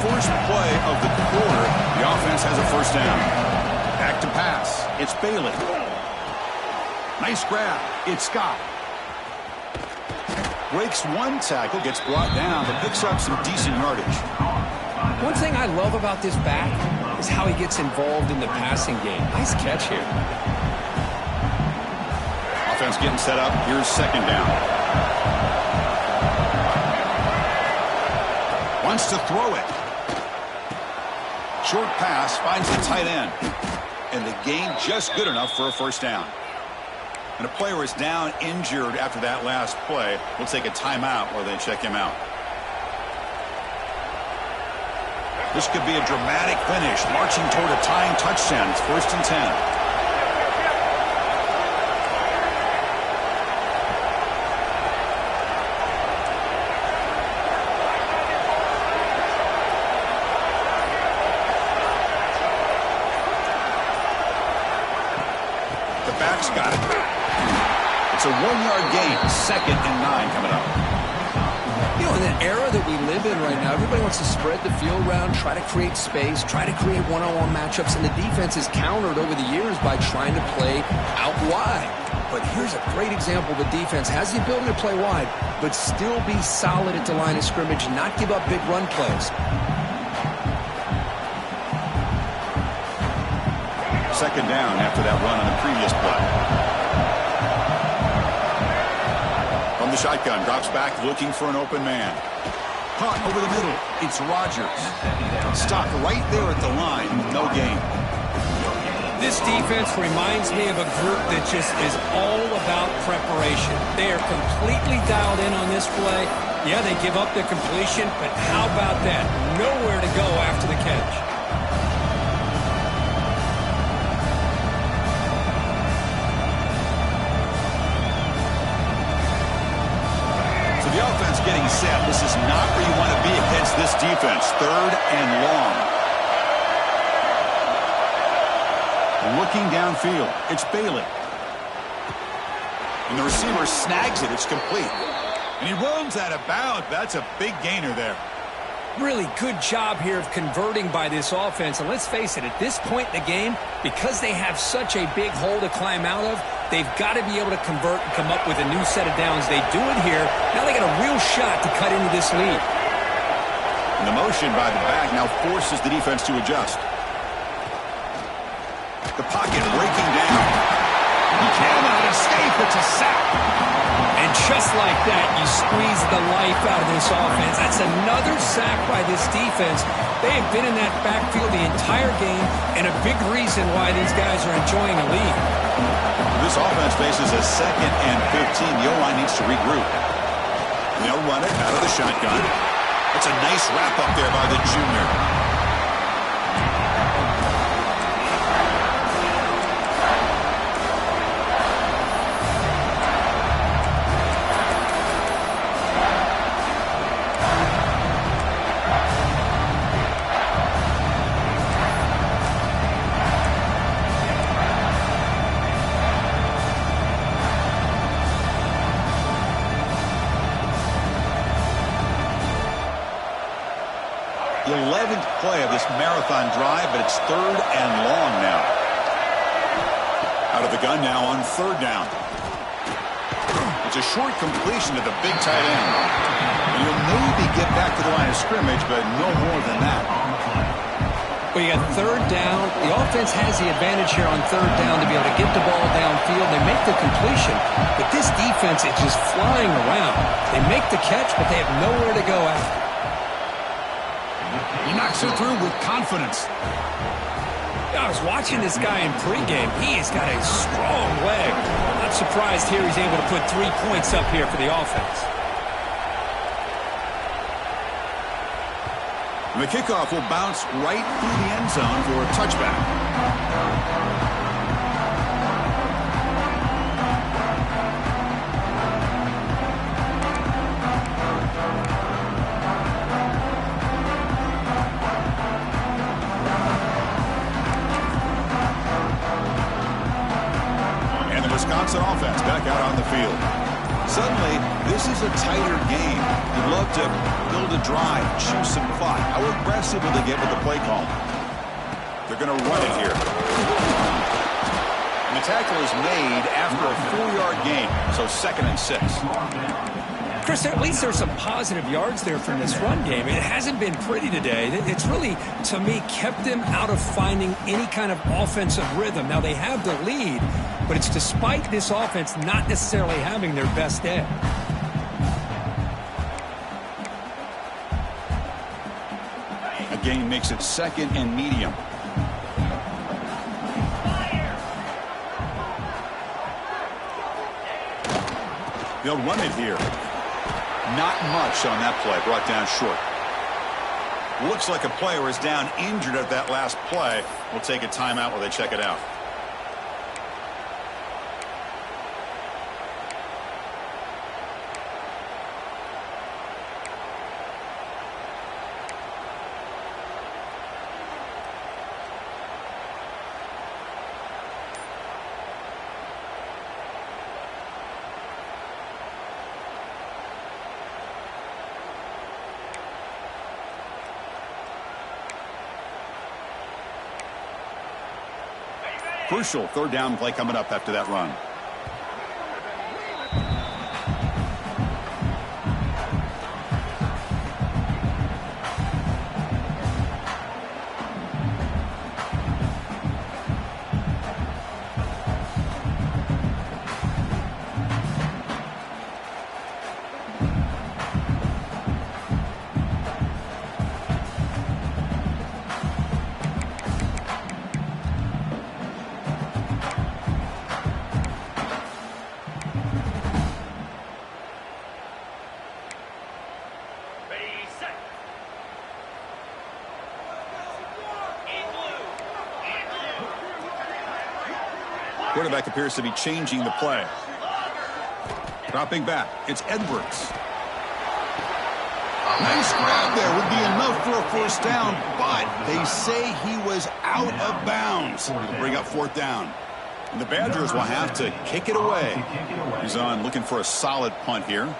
First play of the quarter, the offense has a first down. Back to pass. It's Bailey. Nice grab. It's Scott. Breaks one tackle, gets brought down, but picks up some decent yardage. One thing I love about this back is how he gets involved in the passing game. Nice catch here. Offense getting set up. Here's second down. Wants to throw it. Short pass, finds the tight end. And the gain just good enough for a first down. And a player is down injured after that last play. We'll take a timeout while they check him out. This could be a dramatic finish, marching toward a tying touchdown. It's 1st and 10. Back's got it. It's a 1-yard gain. 2nd and 9 coming up. You know, in the era that we live in right now, everybody wants to spread the field around, try to create space, try to create one-on-one matchups, and the defense is countered over the years by trying to play out wide. But here's a great example. The defense has the ability to play wide, but still be solid at the line of scrimmage and not give up big run plays. Second down after that run on the previous play. From the shotgun, drops back looking for an open man. Caught over the middle. It's Rodgers. Stopped right there at the line. No gain. This defense reminds me of a group that just is all about preparation. They are completely dialed in on this play. Yeah, they give up the completion, but how about that? Nowhere to go after the catch. The offense getting set. This is not where you want to be against this defense. 3rd and long. Looking downfield. It's Bailey. And the receiver snags it. It's complete. And he runs out of bounds. That's a big gainer there. Really good job here of converting by this offense. And let's face it, at this point in the game, because they have such a big hole to climb out of, they've got to be able to convert and come up with a new set of downs. They do it here. Now they got a real shot to cut into this lead. And the motion by the back now forces the defense to adjust. The pocket breaking down. He cannot escape. It's a sack. And just like that, you squeeze the life out of this offense. That's another sack by this defense. They have been in that backfield the entire game, and a big reason why these guys are enjoying a lead. This offense faces a 2nd and 15. The O-line needs to regroup. They'll run it out of the shotgun. That's a nice wrap up there by the junior. the 11th play of this marathon drive, but it's 3rd and long now. Out of the gun now on 3rd down. It's a short completion to the big tight end. And you'll maybe get back to the line of scrimmage, but no more than that. Well, you got 3rd down. The offense has the advantage here on 3rd down to be able to get the ball downfield. They make the completion, but this defense is just flying around. They make the catch, but they have nowhere to go after. He knocks it through with confidence. I was watching this guy in pregame. He has got a strong leg. I'm not surprised here he's able to put 3 points up here for the offense. And the kickoff will bounce right through the end zone for a touchback. And the Wisconsin offense back out on the field. Suddenly, this is a tighter game. You'd love to build a drive, choose some clock. How aggressive will they get with the play call? They're going to run it here. And the tackle is made after a 4-yard gain, so 2nd and 6. Chris, at least there's some positive yards there from this run game. It hasn't been pretty today. It's really, to me, kept them out of finding any kind of offensive rhythm. Now, they have the lead, but it's despite this offense not necessarily having their best day. A gain makes it 2nd and medium. They'll run it here. Not much on that play, brought down short. Looks like a player is down injured at that last play. We'll take a timeout while they check it out. Crucial 3rd down play coming up after that run. Quarterback appears to be changing the play. Dropping back. It's Edwards. Nice grab there. Would be enough for a 1st down, but they say he was out of bounds. Bring up 4th down. And the Badgers will have to kick it away. He's on looking for a solid punt here.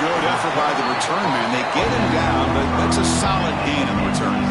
Good effort by the return man. They get him down, but that's a solid gain in the return.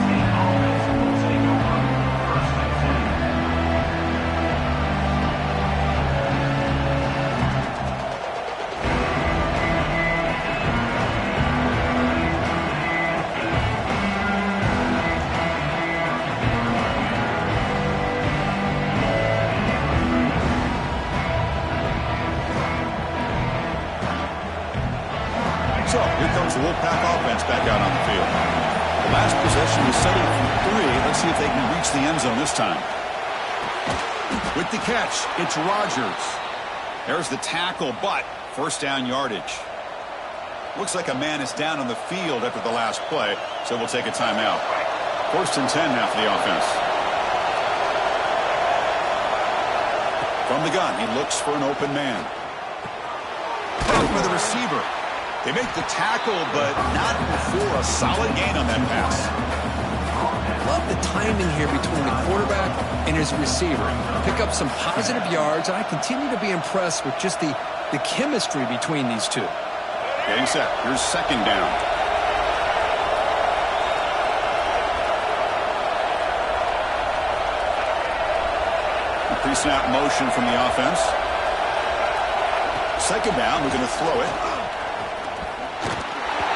So, here comes the Wolfpack offense back out on the field. The last possession is settled for 3. Let's see if they can reach the end zone this time. With the catch, it's Rodgers. There's the tackle, but 1st down yardage. Looks like a man is down on the field after the last play, so we'll take a timeout. 1st and 10 now for the offense. From the gun, he looks for an open man. Up for the receiver. They make the tackle, but not before a solid gain on that pass. Love the timing here between the quarterback and his receiver. Pick up some positive yards. I continue to be impressed with just the chemistry between these two. Getting set. Here's second down. Pre-snap motion from the offense. Second down, we're going to throw it.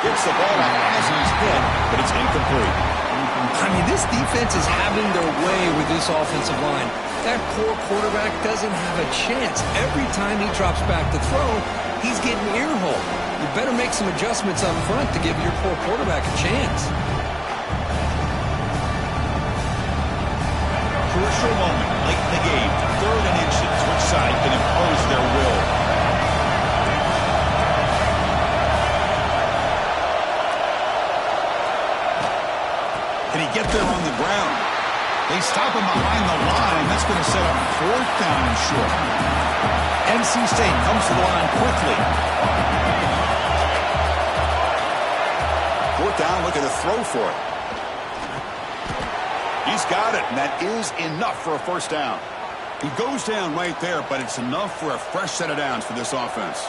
Gets the ball out as he's hit, but it's incomplete. I mean, this defense is having their way with this offensive line. That poor quarterback doesn't have a chance. Every time he drops back to throw, he's getting ear-hole. You better make some adjustments up front to give your poor quarterback a chance. Crucial moment late in the game. 3rd and inches. Which side can impose their will? Can he get there on the ground? They stop him behind the line. That's going to set up 4th down and short. NC State comes to the line quickly. 4th down, looking to throw for it. He's got it, and that is enough for a 1st down. He goes down right there, but it's enough for a fresh set of downs for this offense.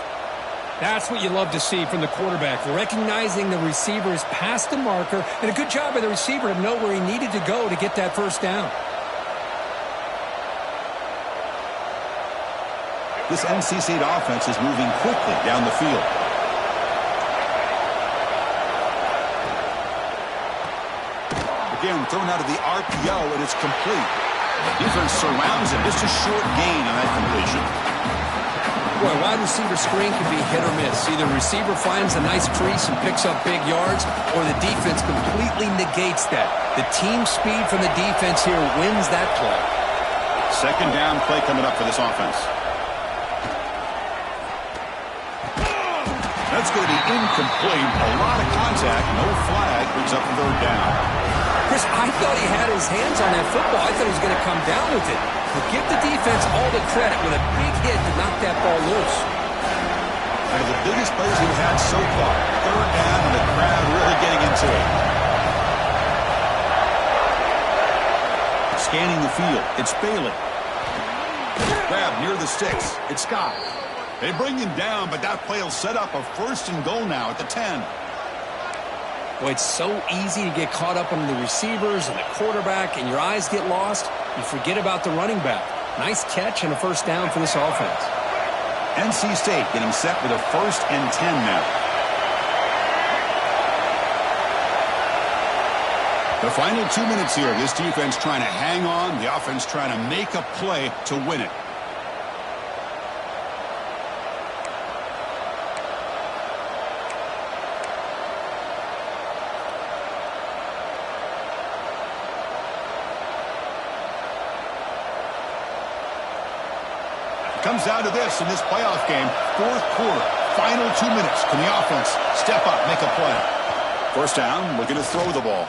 That's what you love to see from the quarterback, recognizing the receiver is past the marker, and a good job by the receiver to know where he needed to go to get that 1st down. This NC State offense is moving quickly down the field. Again, thrown out of the RPO, and it's complete. Defense surrounds him. Just a short gain on that completion. Boy, wide receiver screen can be hit or miss. Either receiver finds a nice crease and picks up big yards, or the defense completely negates that. The team speed from the defense here wins that play. Second down play coming up for this offense. That's going to be incomplete. A lot of contact. No flag. Brings up 3rd down. Chris, I thought he had his hands on that football. I thought he was going to come down with it. But give the defense all the credit with a big hit to knock that ball loose. One of the biggest plays we've had so far. 3rd down, and the crowd really getting into it. Scanning the field. It's Bailey. Grab near the sticks. It's Scott. They bring him down, but that play will set up a 1st and goal now at the 10. Boy, it's so easy to get caught up on the receivers and the quarterback, and your eyes get lost. You forget about the running back. Nice catch and a 1st down for this offense. NC State getting set with a 1st and 10 now. The final 2 minutes here. This defense trying to hang on. The offense trying to make a play to win it. Comes down to this in this playoff game. 4th quarter, final 2 minutes. Can the offense step up, make a play? 1st down, looking to throw the ball.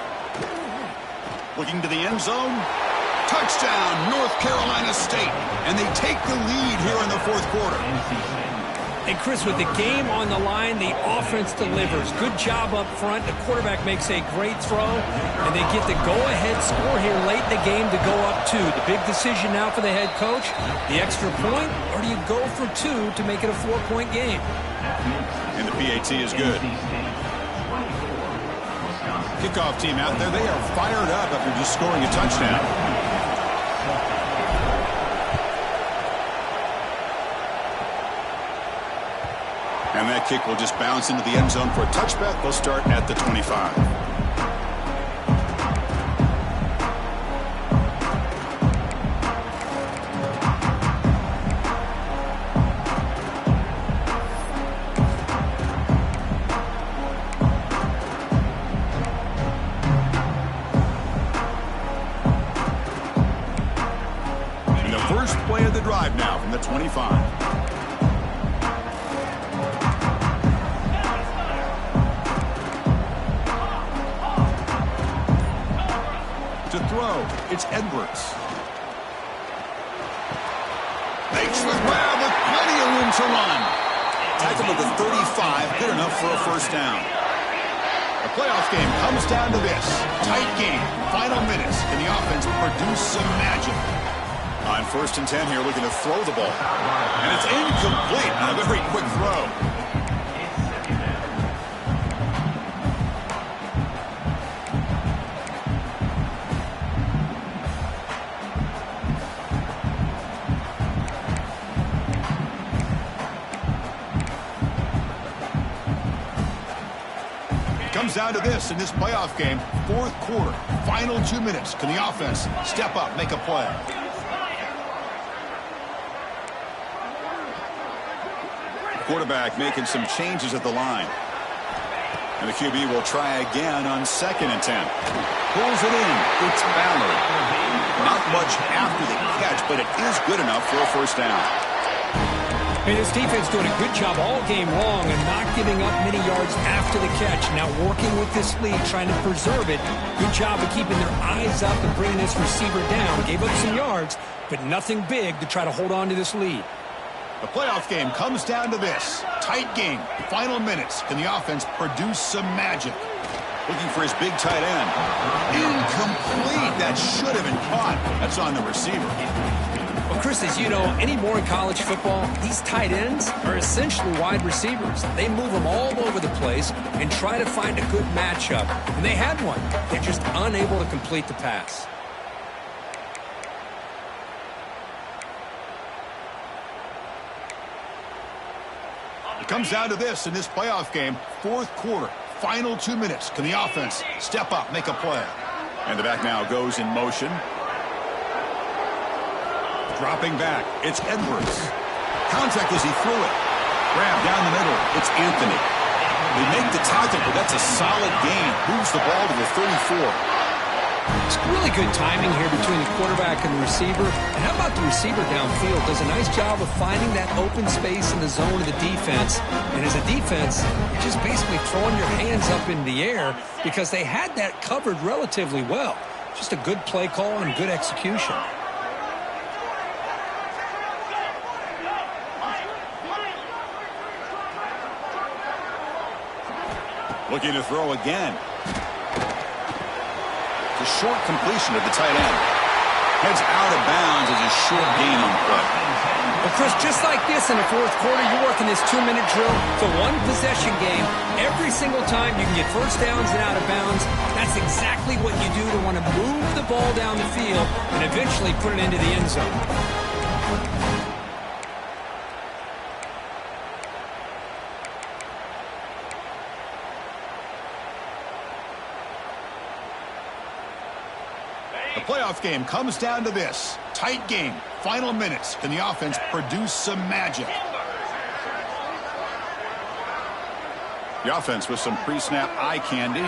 Looking to the end zone. Touchdown, North Carolina State. And they take the lead here in the 4th quarter. And Chris, with the game on the line, the offense delivers. Good job up front. The quarterback makes a great throw, and they get the go-ahead score here late in the game to go up 2. The big decision now for the head coach, the extra point, or do you go for 2 to make it a 4-point game? And the PAT is good. Kickoff team out there, they are fired up after just scoring a touchdown. And that kick will just bounce into the end zone for a touchback. They'll start at the 25. And the first play of the drive now from the 25. It's Edwards. Makes the grab with plenty of room to run. Tackle to the 35, good enough for a 1st down. A Playoff game comes down to this. Tight game. Final minutes. Can the offense produce some magic? On 1st and 10 here, looking to throw the ball. And it's incomplete on a very quick throw. Comes down to this in this playoff game. 4th quarter. Final 2 minutes. Can the offense step up, make a play? Quarterback making some changes at the line. And the QB will try again on 2nd and 10. Pulls it in. It's Ballard. Not much after the catch, but it is good enough for a 1st down. And this defense doing a good job all game long and not giving up many yards after the catch. Now working with this lead, trying to preserve it. Good job of keeping their eyes up and bringing this receiver down. Gave up some yards, but nothing big to try to hold on to this lead. The playoff game comes down to this. Tight game. Final minutes. Can the offense produce some magic? Looking for his big tight end. Incomplete. That should have been caught. That's on the receiver. Well, Chris, as you know, anymore in college football, these tight ends are essentially wide receivers. They move them all over the place and try to find a good matchup. And they had one. They're just unable to complete the pass. It comes down to this in this playoff game. 4th quarter. Final 2 minutes. Can the offense step up, make a play? And the back now goes in motion. Dropping back. It's Edwards. Contact as he threw it. Grab down the middle. It's Anthony. They make the tackle, but that's a solid gain. Moves the ball to the 34. It's really good timing here between the quarterback and the receiver. And how about the receiver downfield? Does a nice job of finding that open space in the zone of the defense. And as a defense, you're just basically throwing your hands up in the air because they had that covered relatively well. Just a good play call and good execution. Looking to throw again. The short completion of the tight end. Heads out of bounds as a short gain on the play. Well, Chris, just like this in the 4th quarter, you're working this 2-minute drill. It's a one-possession game. Every single time you can get 1st downs and out of bounds. That's exactly what you do to want to move the ball down the field and eventually put it into the end zone. The playoff game comes down to this. Tight game. Final minutes. Can the offense produce some magic? The offense with some pre-snap eye candy.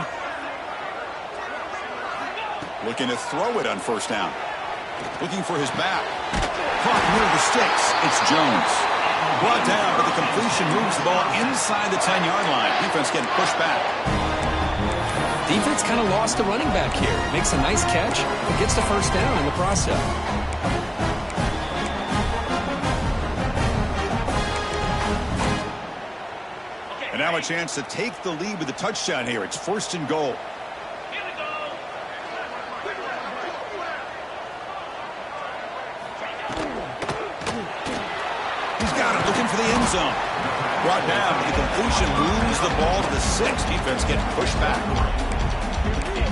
Looking to throw it on 1st down. Looking for his back. Caught near the sticks. It's Jones. Brought down, but the completion moves the ball inside the 10-yard line. Defense getting pushed back. Defense kind of lost the running back here. Makes a nice catch, but gets the 1st down in the process. And now a chance to take the lead with a touchdown here. It's 1st and goal. Here we go. He's got it, looking for the end zone. Brought down, but the completion moves the ball to the 6. Defense getting pushed back.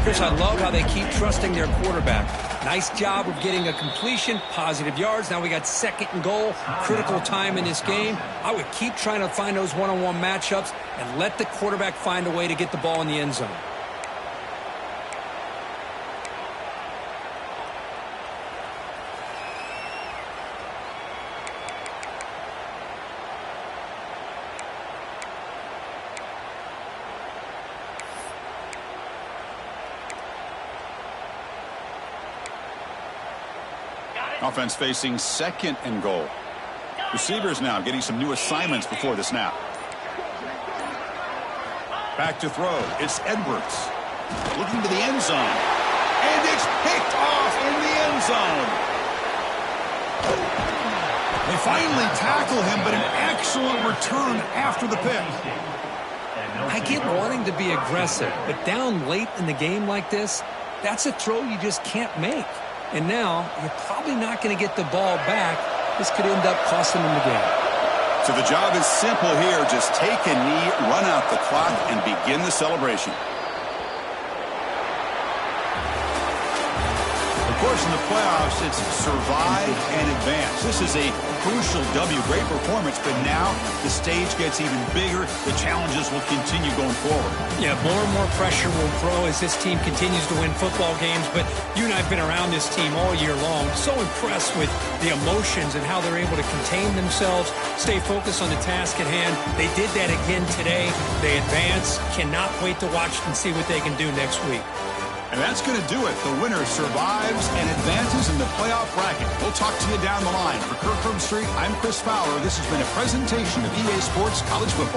Chris, I love how they keep trusting their quarterback. Nice job of getting a completion, positive yards. Now we got 2nd and goal, critical time in this game. I would keep trying to find those one-on-one matchups and let the quarterback find a way to get the ball in the end zone. Offense facing 2nd and goal. Receivers now getting some new assignments before the snap. Back to throw. It's Edwards. Looking to the end zone. And it's picked off in the end zone. They finally tackle him, but an excellent return after the pick. I get wanting to be aggressive, but down late in the game like this, that's a throw you just can't make. And now, you're probably not going to get the ball back. This could end up costing them the game. So the job is simple here. Just take a knee, run out the clock, and begin the celebration. Of course, in the playoffs, it's survive and advance. This is a crucial W. Great performance, but now the stage gets even bigger. The challenges will continue going forward. Yeah, more and more pressure will grow as this team continues to win football games, but you and I have been around this team all year long. So impressed with the emotions and how they're able to contain themselves, stay focused on the task at hand. They did that again today. They advance. Cannot wait to watch and see what they can do next week. And that's going to do it. The winner survives and advances in the playoff bracket. We'll talk to you down the line. For Kirk Herbstreit, I'm Chris Fowler. This has been a presentation of EA Sports College Football.